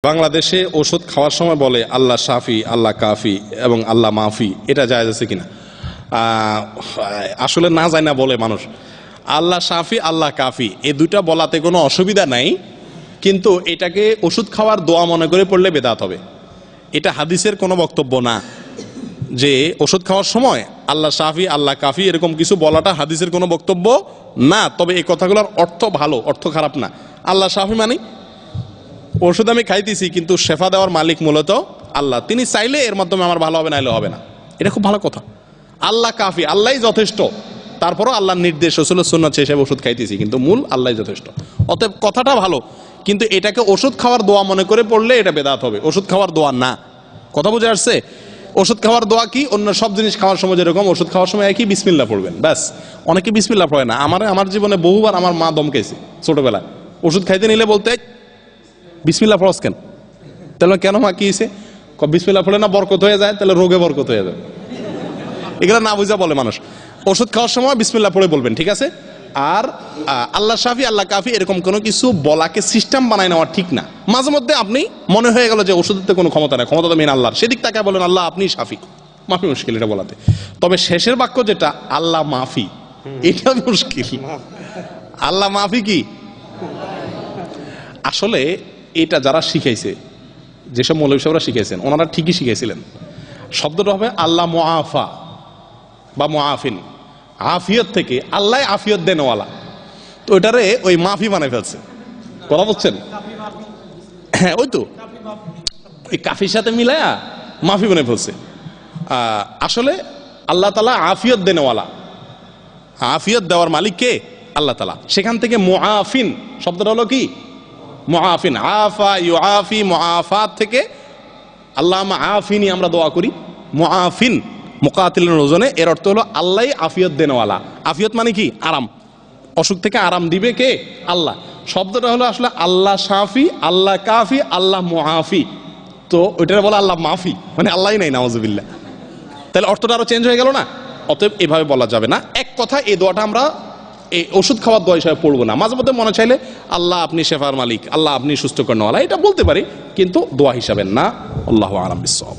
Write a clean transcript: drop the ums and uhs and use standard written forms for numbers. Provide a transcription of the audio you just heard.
বাংলাদেশে ওষুধ খাওয়ার সময় বলে আল্লাহ শাফি, আল্লাহ কাফি এবং আল্লাহ মাফি, এটা জায়েজ আছে কিনা? আসলে না যায় না বলে মানুষ। আল্লাহ শাফি, আল্লাহ কাফি এই দুইটা বলাতে কোনো অসুবিধা নাই, কিন্তু এটাকে ওষুধ খাওয়ার দোয়া মনে করে পড়লে বেদাত হবে। এটা হাদিসের কোনো বক্তব্য না যে ওষুধ খাওয়ার সময় আল্লাহ শাফি, আল্লাহ কাফি এরকম কিছু বলাটা হাদিসের কোনো বক্তব্য না। তবে এই কথাগুলোর অর্থ ভালো, অর্থ খারাপ না। আল্লাহ শাফি মানে ওষুধ আমি খাইতেছি, কিন্তু শেফা দেওয়ার মালিক মূলত আল্লাহ। তিনি চাইলে এর মাধ্যমে আমার ভালো হবে, নাইলে হবে না। এটা খুব ভালো কথা। আল্লাহ কাফি, আল্লাহই যথেষ্ট। তারপরও আল্লাহর নির্দেশ, রাসূলের সুন্নাত হিসেবে ওষুধ খাইতেছি, কিন্তু মূল আল্লাহই যথেষ্ট। অতএব কথাটা ভালো, কিন্তু এটাকে ওষুধ খাওয়ার দোয়া মনে করে পড়লে এটা বেদাত হবে। ওষুধ খাওয়ার দোয়া না। কথা বুঝে আসছে? ওষুধ খাওয়ার দোয়া কি? অন্য সব জিনিস খাওয়ার সময় যেরকম ওষুধ খাওয়ার সময় একই বিসমিল্লাহ পড়বেন, ব্যাস। অনেকে বিসমিল্লাহ পড়ে না। আমার জীবনে বহুবার আমার মা দমকেছে ছোটবেলায়। ওষুধ খাইতে নিলে বলতে, বিসমিল্লাহ পড়স কেন? তাহলে কেন মা কি হয়েছে? বিসমিল্লাহ পড়লে না বরকত হয়ে যায়, তাহলে রোগে বরকত হয়ে যায়। এগুলো না বুঝা বলে মানুষ। ওষুধ খাওয়ার সময় বিসমিল্লাহ পড়ে বলবেন, ঠিক আছে? আর আল্লাহ শাফি, আল্লাহ কাফি এরকম কোনো কিছু বলাকে সিস্টেম বানায় নেওয়া ঠিক না। মাঝে মধ্যে আপনি মনে হয়ে গেল যে ওষুধের কোনো ক্ষমতা নেই, ক্ষমতা তো মেন আল্লাহর, সেদিক তাকে বলেন আল্লাহ আপনি শাফি, মাফি মুশকিল এটা বলাতে। তবে শেষের বাক্য যেটা আল্লাহ মাফি, এটা মুশকিল। আল্লাহ মাফি কি? আসলে এটা যারা শিখাইছে, যেসব মৌলভী সাহেবরা শিখাইছেন, ওনারা ঠিকই শিখাইছিলেন। শব্দটা হবে আল্লাহ মুআফা বা মুআফিন। আফিয়ত থেকে আল্লাহ আফিয়ত দেনওয়ালা, তো ওইটারে ওই মাফি বানাই ফেলছে। কথা বলছেন? হ্যাঁ, ওই তো ওই কাফির সাথে মিলায়া মাফি বানাই ফেলছে। আসলে আল্লাহ তাআলা আফিয়ত দেনওয়ালা, আফিয়ত দেওয়ার মালিক কে? আল্লাহ তাআলা। সেখান থেকে মুআফিন শব্দটা হলো কি? মুআফিন। আফা ইউআফি, মুআফাত থেকে আল্লাহ আফিনি আমরা দোয়া করি। মুআফিন মুকাতিলের ওজনে, এর অর্থ হলো আল্লাহই আফিয়ত দেনওয়ালা। আফিয়ত মানে কি? আরাম। অসুখ থেকে আরাম দিবে কে? আল্লাহ। শব্দটা হলো আসলে আল্লাহ শাফি, আল্লাহ কাফি, আল্লাহ মুআফি। তো ওইটা বলে আল্লাহ মাফি, মানে আল্লাহই নাই, নাউজুবিল্লাহ। তাহলে অর্থটা আরো চেঞ্জ হয়ে গেল না? অতএব এভাবে বলা যাবে না। এক কথা, এই দোয়াটা আমরা এই ওষুধ খাওয়ার দোয়া হিসাবে পড়বো না। মাঝে মধ্যে মনে চাইলে আল্লাহ আপনি শেফার মালিক, আল্লাহ আপনি সুস্থ করেনওয়ালা, এটা বলতে পারি, কিন্তু দোয়া হিসাবে না। আল্লাহু আ'লাম বিস-সাওয়াব।